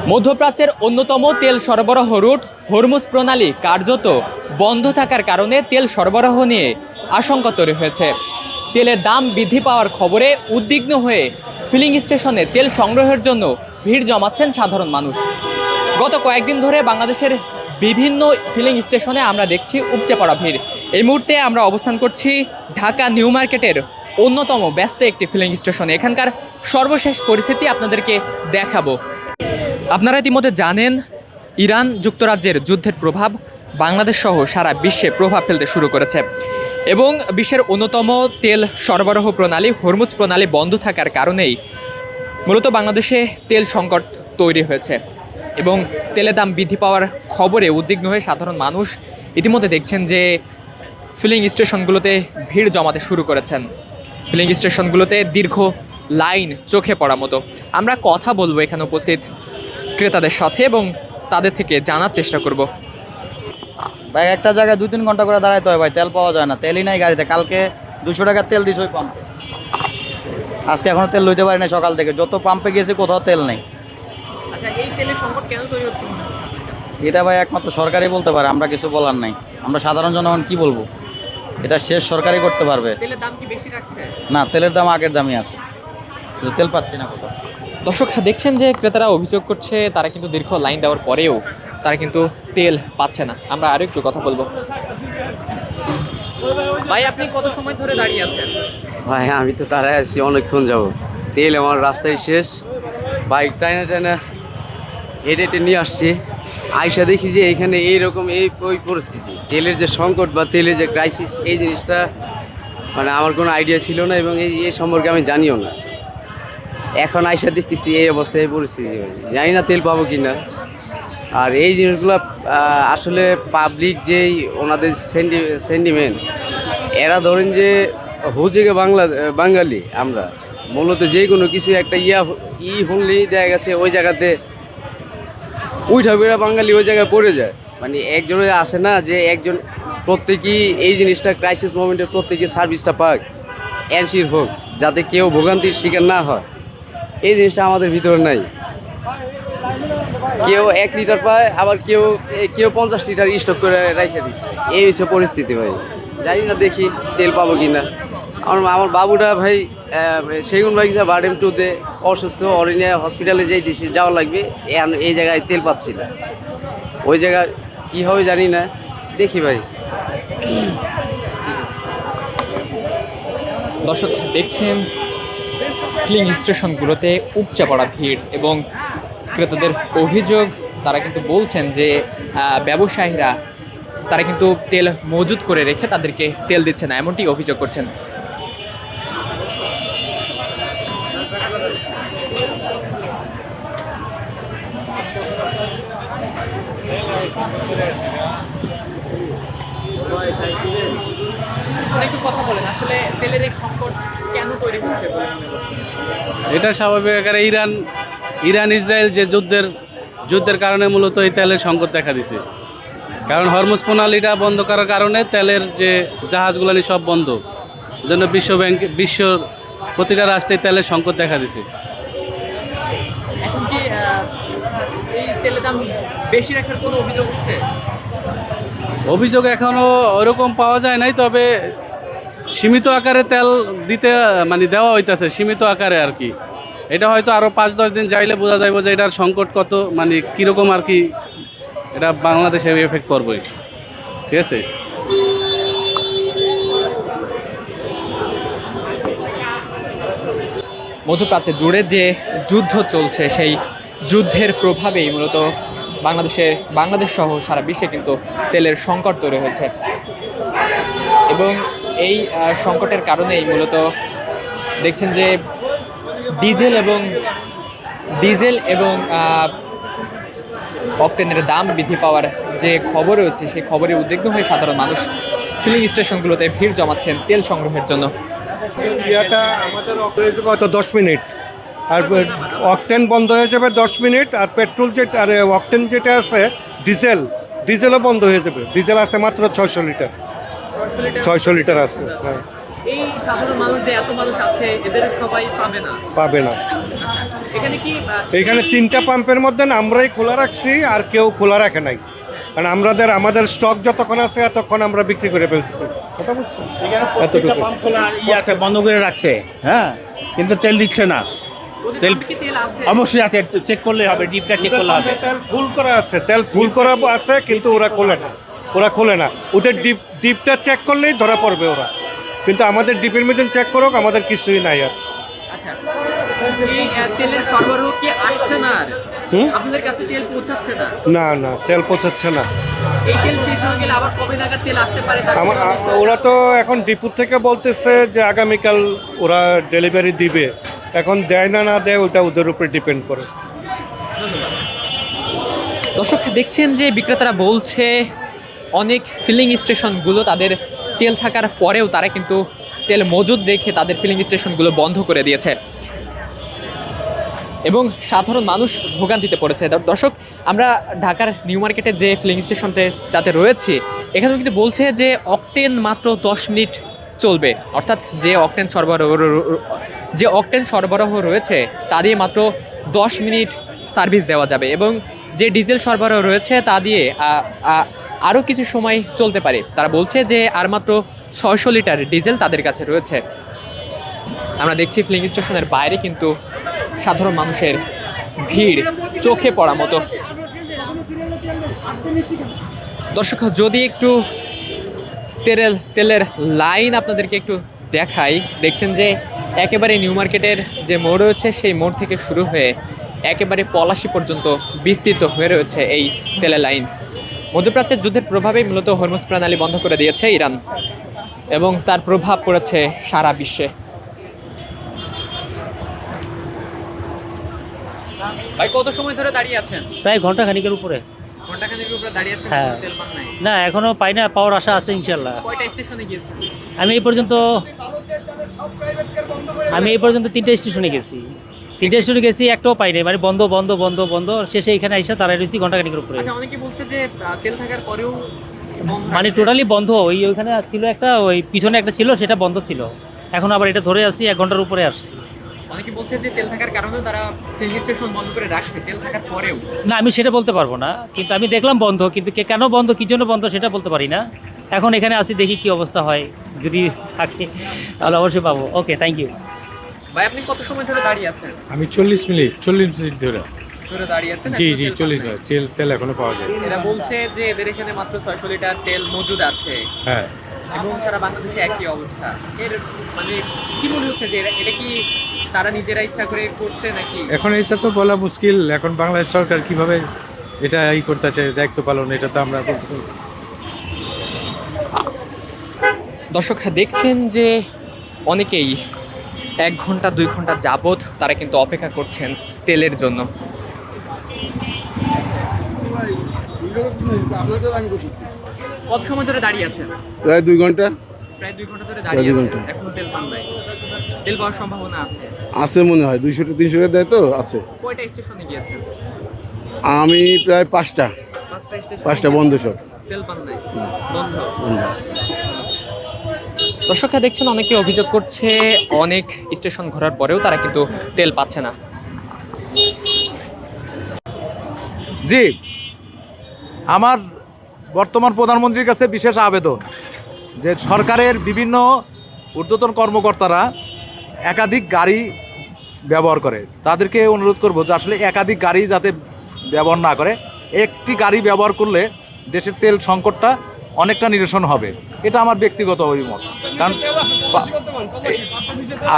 মধ্যপ্রাচ্যের অন্যতম তেল সরবরাহ রুট হরমুজ প্রণালী কার্যত বন্ধ থাকার কারণে তেল সরবরাহ নিয়ে আশঙ্কা তৈরি হয়েছে। তেলের দাম বৃদ্ধি পাওয়ার খবরে উদ্বিগ্ন হয়ে ফিলিং স্টেশনে তেল সংগ্রহের জন্য ভিড় জমাচ্ছেন সাধারণ মানুষ। গত কয়েকদিন ধরে বাংলাদেশের বিভিন্ন ফিলিং স্টেশনে আমরা দেখছি উপচে পড়া ভিড়। এই মুহূর্তে আমরা অবস্থান করছি ঢাকা নিউ মার্কেটের অন্যতম ব্যস্ত একটি ফিলিং স্টেশনে। এখানকার সর্বশেষ পরিস্থিতি আপনাদেরকে দেখাবো। আপনারা ইতিমধ্যে জানেন, ইরান যুক্তরাজ্যের যুদ্ধের প্রভাব বাংলাদেশ সহ সারা বিশ্বে প্রভাব ফেলতে শুরু করেছে এবং বিশ্বের অন্যতম তেল সরবরাহ প্রণালী হরমুজ প্রণালী বন্ধ থাকার কারণেই মূলত বাংলাদেশে তেল সংকট তৈরি হয়েছে এবং তেলের দাম বৃদ্ধি পাওয়ার খবরে উদ্বিগ্ন হয়ে সাধারণ মানুষ ইতিমধ্যে দেখছেন যে ফিলিং স্টেশনগুলোতে ভিড় জমাতে শুরু করেছেন। ফিলিং স্টেশনগুলোতে দীর্ঘ লাইন চোখে পড়ার মতো। আমরা কথা বলবো এখানে উপস্থিত ক্রেতাদের সাথে এবং তাদের থেকে জানার চেষ্টা করব। ভাই একটা জায়গায় 2-3 ঘন্টা করে দাঁড়াইতে হয় ভাই, তেল পাওয়া যায় না, তেলই নাই গাড়িতে। কালকে 200 টাকার তেল দিস ওই পাম্পে, আজকে এখনো তেল লইতে পারি না। সকাল থেকে যত পাম্পে গেছি কোথাও তেল নেই। আচ্ছা, এই তেলের সংকট কেন তৈরি হচ্ছে? এটা ভাই একমাত্র সরকারই বলতে পারে, আমরা কিছু বলার নাই। আমরা সাধারণ জনগণ কি বলবো? এটা শেষ সরকারই করতে পারবে। তেলের দাম কি বেশি রাখছে? না, তেলের দাম আগের দামই আছে, কিন্তু তেল পাচ্ছি না কোথাও। দর্শক দেখছেন যে ক্রেতারা অভিযোগ করছে তারা কিন্তু দীর্ঘ লাইন দেওয়ার পরেও তারা কিন্তু তেল পাচ্ছে না। আমরা আরো একটু কথা বলবো। ভাই, আপনি কত সময় ধরে দাঁড়িয়ে আছেন? ভাই আমি তো দাঁড়ায় আছি অনেকক্ষণ যাব, তেল আমার রাস্তায় শেষ। বাইক টাইনা টাইনা হেঁটে হেঁটে নিয়ে আসছি, আইসা দেখি যে এখানে এইরকম ওই পরিস্থিতি, তেলের যে সংকট বা তেলের যে ক্রাইসিস, এই জিনিসটা মানে আমার কোনো আইডিয়া ছিল না এবং এই সম্পর্কে আমি জানিও না। এখন আইসা দেখতেছি এই অবস্থায়, এই পরিস্থিতি, জানি না তেল পাবো কি না। আর এই জিনিসগুলো আসলে পাবলিক যেই ওনাদের সেন্টিমেন্ট, এরা ধরেন যে হুজেগে বাঙালি আমরা মূলত যে কোনো কিছু একটা হলেই দেখা গেছে ওই জায়গাতে উঠা বেড়া বাঙালি ওই জায়গায় পড়ে যায়। মানে একজনের আসে না যে একজন প্রত্যেকেই এই জিনিসটা ক্রাইসিস মোমেন্টে প্রত্যেকে সার্ভিসটা পাক, এনশিওর হোক, যাতে কেউ ভোগান্তির শিকার না হয়। এই জিনিসটা আমাদের ভিতরে নাই। কেউ 1 লিটার পায়, আবার কেউ 50 লিটার স্টক করে রেখে দিচ্ছে। এই হচ্ছে পরিস্থিতি ভাই। জানি না, দেখি তেল পাবো কি না। আমার বাবুটা ভাই সেগুন বাইকটা বার্ডেম 2-তে অসুস্থ, অরিনিয়া হসপিটালে যাওয়া লাগবে, এই জায়গায় তেল পাচ্ছি না। ওই জায়গায় কী হবে জানি না, দেখি ভাই। দর্শক দেখছেন ফিলিং স্টেশনগুলোতে উপচে পড়া ভিড় এবং ক্রেতাদের অভিযোগ, তারা কিন্তু বলছেন যে ব্যবসায়ীরা তারা কিন্তু তেল মজুত করে রেখে তাদেরকে তেল দিচ্ছে না, এমনটি অভিযোগ করছেন। একটু কথা বলেন, আসলে তেলের এই সংকট কেন তৈরি হচ্ছে? এটা স্বাভাবিক আকারে ইরান ইসরায়েল যে যুদ্ধের কারণে মূলত এই তেলের সংকট দেখা দিছে। কারণ হরমুজ প্রণালীটা বন্ধ করার কারণে তেলের যে জাহাজগুলো সব বন্ধ, জন্য বিশ্বর প্রতিটা রাষ্ট্রে তেলের সংকট দেখা দিছে। এখন কি এই তেলের দাম বেশি রাখার কোনো অভিযোগ হচ্ছে? অভিযোগ এখনও ওরকম পাওয়া যায় নাই, তবে সীমিত আকারে তেল দেওয়া হইতেছে, সীমিত আকারে আর কি। এটা হয়তো আরও 5-10 দিন যাইলে বোঝা যাবে যে এটার সংকট কত, কীরকম আর কি। এটা বাংলাদেশে এফেক্ট করবেই, ঠিক আছে। মধ্যপ্রাচ্যে জুড়ে যে যুদ্ধ চলছে, সেই যুদ্ধের প্রভাবেই মূলত বাংলাদেশ সহ সারা বিশ্বে কিন্তু তেলের সংকট তৈরি হয়েছে এবং এই সংকটের কারণেই মূলত দেখছেন যে ডিজেল এবং অকটেনের দাম বৃদ্ধি পাওয়ার যে খবর রয়েছে, সেই খবরে উদ্বিগ্ন হয়ে সাধারণ মানুষ ফিলিং স্টেশনগুলোতে ভিড় জমাচ্ছেন তেল সংগ্রহের জন্য। আমাদের হয়তো 10 মিনিট, আর অকটেন বন্ধ হয়ে যাবে 10 মিনিট, আর পেট্রোল আর অকটেন যেটা আছে ডিজেলও বন্ধ হয়ে যাবে। ডিজেল আছে মাত্র 600 লিটার আছে। হ্যাঁ, এই সাধারণ মানুষ যে এত মানুষ আছে এদের সবাই পাবে না। পাবে না। এখানে কি এখানে 3টা পাম্পের মধ্যে না আমরাই খোলা রাখছি, আর কেউ খোলা রাখে নাই, কারণ আমাদের স্টক যতক্ষণ আছে এতক্ষণ আমরা বিক্রি করে ফেলছি। কথা বুঝছো? এতটুকু আছে বন্ধ করে রাখছে, হ্যাঁ, কিন্তু তেল দিচ্ছে না। ওদের তেল পাম্পে কি তেল আছে? অবশ্যই আছে, চেক করলে হবে, ডিপটা চেক করলে হবে। তেল ফুল করা আছে, কিন্তু ওরা খোলে না। ওদের ডিপটা চেক করলেই ধরা পড়বে ওরা, কিন্তু আমাদের ডিপের মধ্যে চেক করুক, আমাদের কিছুই নাই আর। আচ্ছা, এই তেলের সরবরাহ কি আসছে না আর? আপনাদের কাছে তেল পৌঁছাচ্ছে না? না, তেল পৌঁছাচ্ছে না। এই তেল শেষ হয়ে গেলে আবার কবে নাগাদ তেল আসতে পারে? ওরা তো এখন ডিপু থেকে বলতেছে যে আগামীকাল ওরা ডেলিভারি দিবে। এখন দেয় না দেয় ওটা ওদের উপরে ডিপেন্ড করে। দর্শক দেখছেন যে বিক্রেতারা বলছে অনেক ফিলিং স্টেশনগুলো তাদের তেল থাকার পরেও তারা কিন্তু তেল মজুদ রেখে তাদের ফিলিং স্টেশনগুলো বন্ধ করে দিয়েছে এবং সাধারণ মানুষ ভোগান্তিতে পড়েছে। দর্শক, আমরা ঢাকার নিউ মার্কেটের যে ফিলিং স্টেশনটাতে রয়েছে, এখানেও কিন্তু বলছে যে অকটেন মাত্র 10 মিনিট চলবে, অর্থাৎ যে অকটেন সরবরাহ রয়েছে তা দিয়ে মাত্র 10 মিনিট সার্ভিস দেওয়া যাবে এবং যে ডিজেল সরবরাহ রয়েছে তা দিয়ে আরও কিছু সময় চলতে পারে। তারা বলছে যে আর মাত্র 600 লিটার ডিজেল তাদের কাছে রয়েছে। আমরা দেখছি ফিলিং স্টেশনের বাইরে কিন্তু সাধারণ মানুষের ভিড় চোখে পড়া মতো। দর্শক, যদি একটু তেলের লাইন আপনাদেরকে একটু দেখাই, দেখছেন যে একেবারে নিউ মার্কেটের যে মোড় রয়েছে সেই মোড় থেকে শুরু হয়ে একেবারে পলাশী পর্যন্ত বিস্তৃত হয়ে রয়েছে এই তেলের লাইন। মধ্যপ্রাচ্যের যুদ্ধের প্রভাবেই মূলত হরমুজ প্রণালী বন্ধ করে দিয়েছে ইরান এবং তার প্রভাব পড়েছে সারা বিশ্বে। ভাই, কত সময় ধরে দাঁড়িয়ে আছেন? প্রায় ঘন্টা খানিকের উপরে। ঘন্টাখানেকের উপরে দাঁড়িয়ে আছেন, হ্যাঁ। তেল পান নাই? না, এখনো পাই না, পাওয়ার আশা আছে ইনশাল্লাহ। কয়টা স্টেশনে গিয়েছেন? আমি এই পর্যন্ত 3টে স্টেশনে গেছি। 3টে স্টেশনে গেছি, একটাও পাই নাই, মানে বন্ধ। শেষে এখানে আইসা তারা রয়েছি ঘন্টা খানিকের উপরে। আচ্ছা, অনেকে বলছে যে তেল থাকার পরেও বন্ধ মানে রাখছে। টোটালি বন্ধ। ওইখানে ছিল একটা, ওই পিছনে একটা ছিল, সেটা বন্ধ ছিল। এখন আবার এটা ধরে আসছি, 1 ঘন্টার উপরে আসছি। অনেকে বলছে যে তেল থাকার কারণেও তারা ফিলিং স্টেশন বন্ধ করে রাখছে, তেল থাকার পরেও। না, আমি সেটা বলতে পারবো না, কিন্তু আমি দেখলাম বন্ধ, কিন্তু কেন বন্ধ, কী জন্য বন্ধ সেটা বলতে পারি না। এখন এখানে আসি, দেখি কি অবস্থা হয়, যদি থাকে তাহলে অবশ্যই পাবো। ওকে, থ্যাংক ইউ। ভাই, আপনি কত সময় ধরে দাঁড়িয়ে আছেন? আমি 40 মিনিট ধরে দাঁড়িয়ে আছেন? জি এখনো তেল 40 পান নাই? মিনিট তেল এখনো পাওয়া যায়। এরা বলছে যে এদের এখানে মাত্র 600 লিটার তেল মজুদ আছে হ্যাঁ, এবং সারা বাংলাদেশে একই অবস্থা। এর মানে কি মনে হচ্ছে যে এটা কি তারা নিজেরা ইচ্ছা করে করছে নাকি? এখন এটা তো বলা মুশকিল। এখন বাংলাদেশ সরকার কিভাবে এটা করতেছে, দায়িত্ব পালন, এটা তো আমরা বলতে পারি না। দর্শক, দেখছেন যে অনেকেই 1 ঘন্টা 2 ঘন্টা যাবৎ তারা কিন্তু অপেক্ষা করছেন তেলের জন্য। কত সময় ধরে দাঁড়িয়ে আছেন? প্রায় 2 ঘন্টা প্রায় 2 ঘন্টা ধরে দাঁড়িয়ে প্রায় 2 আছেন, ঘন্টা। এখনো তেল পান নাই। তেল পাওয়ার সম্ভাবনা আছে? আছে মনে হয়, 200-300 টাকা দেয় তো, আছে। কয়টা স্টেশনে গিয়েছেন? আমি প্রায় 5টা স্টেশন বন্ধ সব। তেল পান নাই, বন্ধ। বন্ধ। দর্শকরা দেখছেন অনেকে অভিযোগ করছে অনেক স্টেশন ঘোরার পরেও তারা কিন্তু তেল পাচ্ছে না। জি, আমার বর্তমান প্রধানমন্ত্রীর কাছে বিশেষ আবেদন যে সরকারের বিভিন্ন ঊর্ধ্বতন কর্মকর্তারা একাধিক গাড়ি ব্যবহার করে, তাদেরকে অনুরোধ করব যে আসলে একাধিক গাড়ি যাতে ব্যবহার না করে, একটি গাড়ি ব্যবহার করলে দেশের তেল সংকটটা অনেকটা নিরসন হবে। এটা আমার ব্যক্তিগত অভিমত। কারণ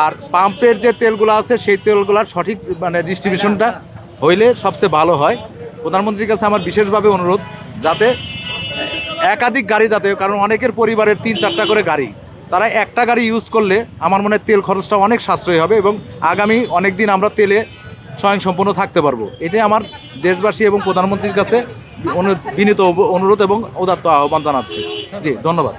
আর পাম্পের যে তেলগুলো আছে সেই তেলগুলোর সঠিক মানে ডিস্ট্রিবিউশনটা হইলে সবচেয়ে ভালো হয়। প্রধানমন্ত্রীর কাছে আমার বিশেষভাবে অনুরোধ যাতে একাধিক গাড়ি যাতে, কারণ অনেকের পরিবারের 3-4টা করে গাড়ি, তারা একটা গাড়ি ইউজ করলে আমার মনে হয় তেল খরচটা অনেক সাশ্রয়ী হবে এবং আগামী অনেক দিন আমরা তেলে স্বয়ংসম্পূর্ণ থাকতে পারবো। এটাই আমার দেশবাসী এবং প্রধানমন্ত্রীর কাছে বিনীত অনুরোধ এবং উদাত্ত আহ্বান জানাচ্ছি। জি, ধন্যবাদ।